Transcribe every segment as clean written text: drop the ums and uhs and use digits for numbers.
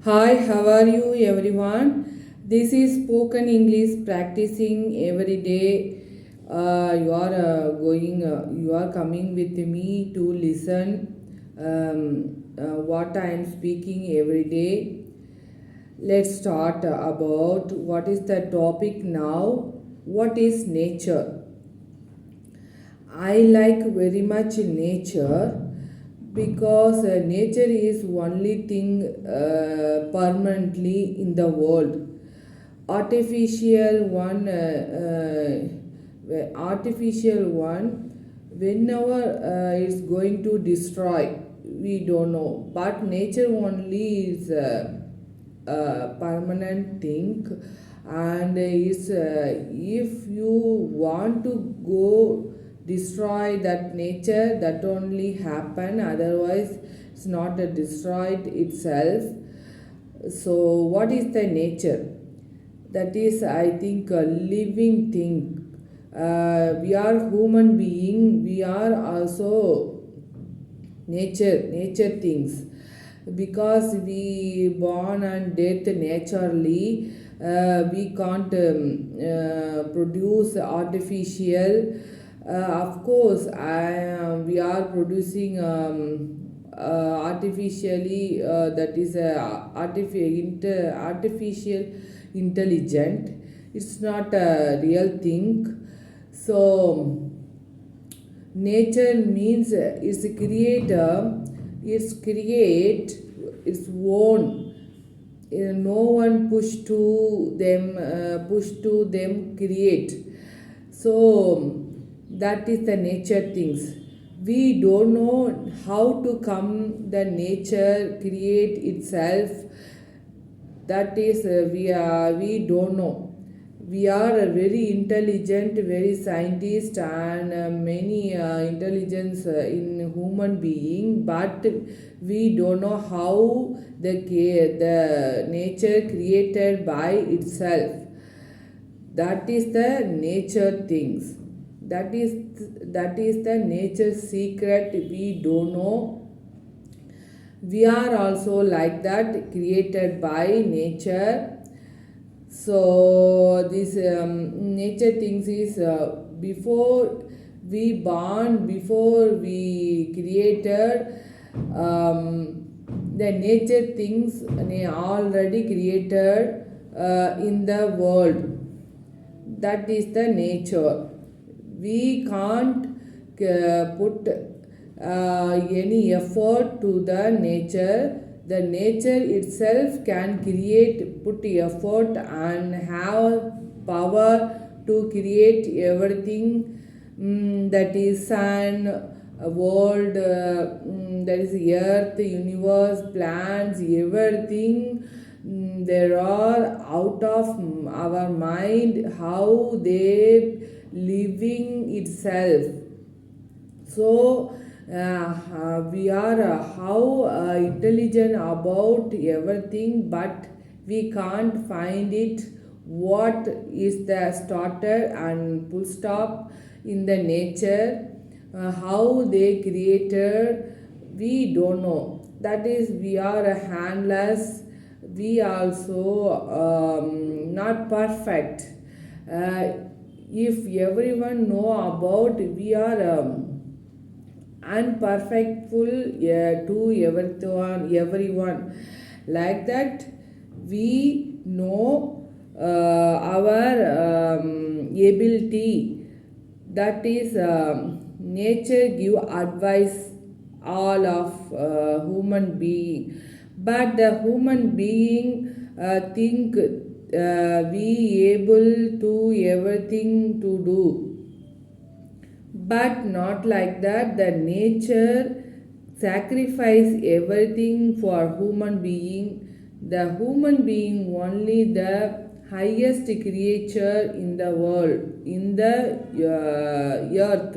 Hi, how are you everyone? This is spoken English practicing every day. You are coming with me to listen what I am speaking every day. Let's start about what is the topic now. What is nature? I like very much nature because nature is only thing permanently in the world. Artificial one, whenever it's going to destroy, we don't know. But nature only is a permanent thing, and is if you want to go destroy that nature, that only happen, otherwise it's not a destroyed itself. So what is the nature? That is, I think, a living thing. We are human being, we are also nature things, because we born and death naturally. We can't produce artificial. Of course, we are producing artificially, that is artificial intelligent. It's not a real thing. So nature means it's a creator, it's create its own. No one push to them create. So that is the nature things. We don't know how to come the nature create itself. That is, we don't know. We are a very intelligent, very scientist, and many intelligence in human being, but we don't know how the nature created by itself. That is the nature things. That is the nature secret we don't know. We are also like that, created by nature. So this nature things is, before we born, before we created, the nature things already created in the world. That is the nature. We can't put any effort to the nature. The nature itself can create, put effort, and have power to create everything. That is sun, world, that is earth, universe, plants, everything. There are out of our mind how they living itself. So we are how intelligent about everything, but we can't find it. What is the starter and full stop in the nature? How they created, we don't know. That is, we are handless. We also not perfect. uh, if everyone know about, we are unperfectful to everyone. Like that, we know our ability. That is, nature give advice all of human being, but the human being think we able to everything to do, but not like that. The nature sacrifice everything for human being. The human being only the highest creature in the world, in the earth.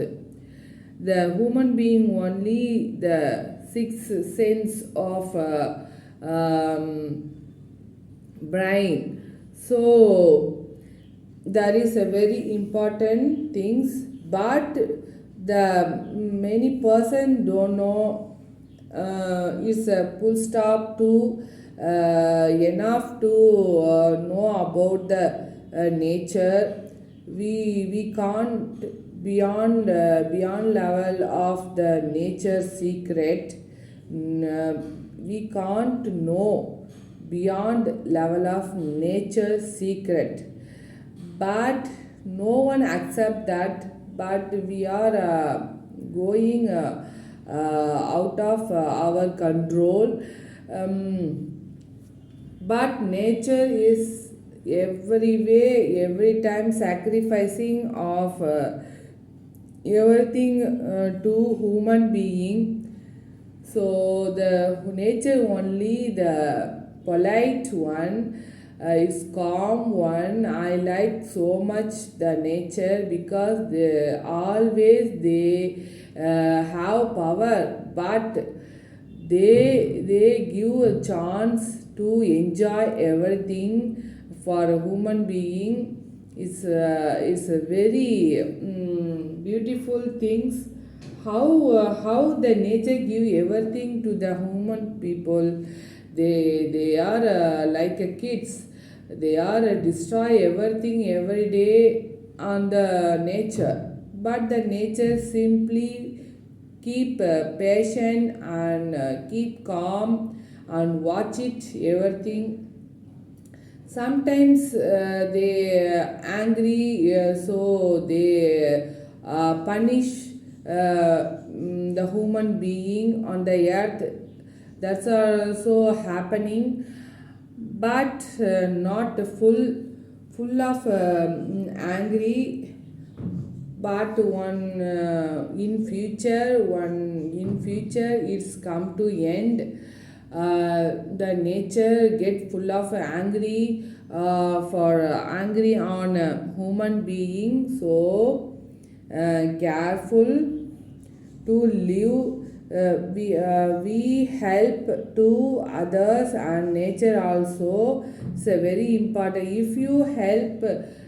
The human being only the sixth sense of brain. So there is a very important things, but the many person don't know. Is a full stop to enough to know about the nature. We can't beyond level of the nature secret. We can't know beyond level of nature secret, but no one accept that, but we are going out of our control. But nature is every way, every time sacrificing of everything to human being. So the nature only the polite one is calm one. I like so much the nature because they have power, but they give a chance to enjoy everything. For a human being is a very beautiful things. How the nature give everything to the human people. They are like a kids. They are destroy everything every day on the nature, but the nature simply keep patient and keep calm and watch it everything. Sometimes they angry, so they punish the human being on the earth. That's also happening, but not full of angry. But one in future it's come to end. The nature get full of angry, for angry on human being. So careful to live. We help to others and nature also. It's a very important. If you help,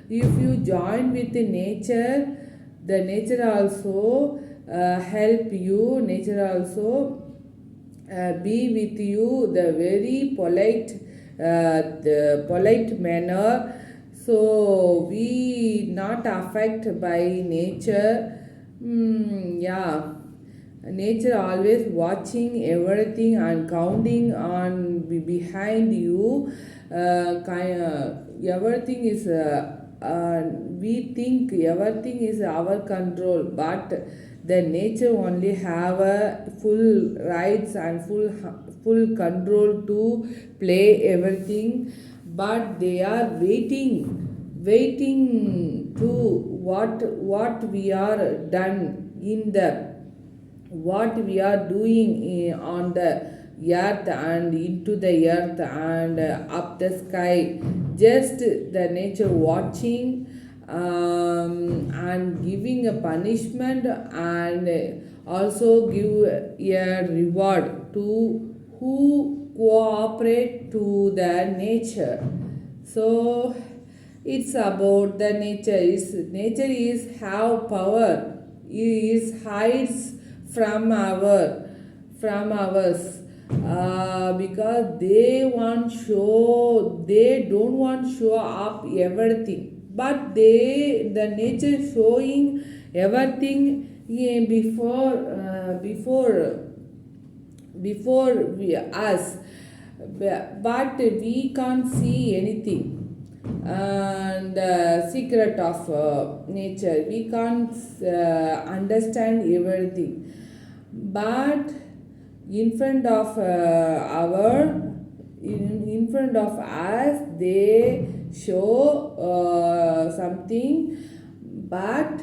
if you join with the nature also help you. Nature also be with you the very polite, the polite manner. So we not affect by nature. Yeah, nature always watching everything and counting on behind you. Everything is we think everything is our control, but the nature only have a full rights and full control to play everything. But they are waiting to what we are done in the what we are doing on the earth and into the earth and up the sky. Just the nature watching and giving a punishment, and also give a reward to who cooperate to the nature. So it's about the nature is have power, is hides from ours, because they don't want show up everything, but the nature showing everything before us, but we can't see anything. And secret of nature we can't understand everything, but in front of in front of us they show something, but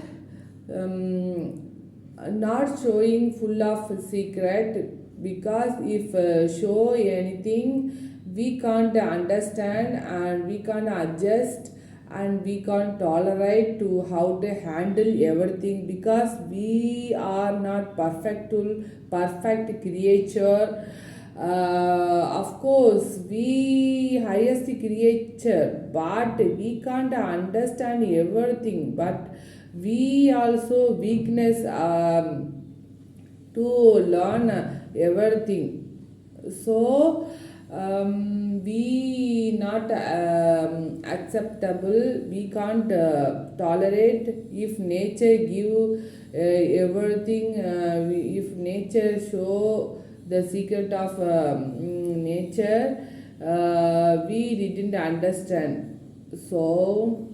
not showing full of secret. Because if show anything we can't understand and we can't adjust and we can't tolerate to how to handle everything, because we are not perfect creature. Of course we highest creature, but we can't understand everything, but we also weakness to learn everything. So We not acceptable. We can't tolerate if nature give everything. If nature show the secret of nature, we didn't understand. So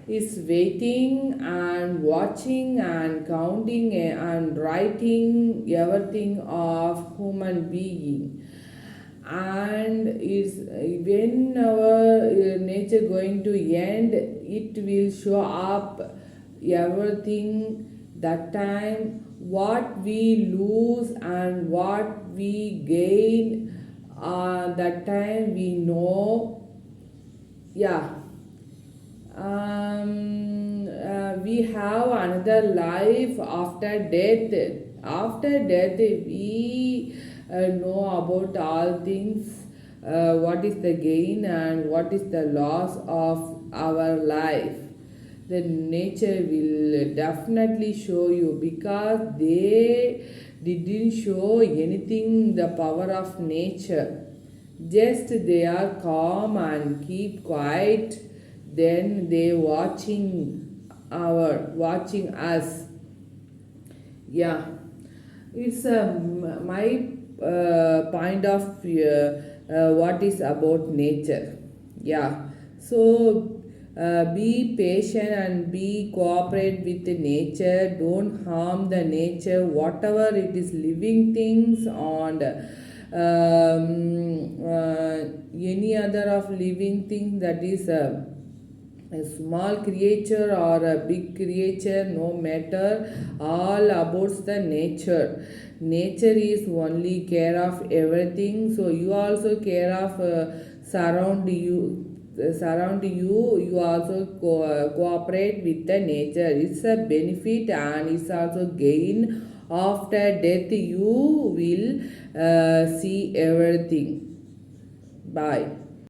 is waiting and watching and counting and writing everything of human being. And is when our nature going to end, it will show up everything. That time what we lose and what we gain, that time we know. Yeah. We have another life after death. After death we know about all things, what is the gain and what is the loss of our life. The nature will definitely show you, because they didn't show anything the power of nature. Just they are calm and keep quiet, then they watching us. Yeah, it's my point of what is about nature. Yeah, so be patient and be cooperate with the nature. Don't harm the nature, whatever it is, living things and any other of living thing, that is a small creature or a big creature, no matter, all about the nature. Nature is only care of everything, so you also care of surround you. You also cooperate with the nature. It's a benefit and it's also gain. After death you will see everything. Bye.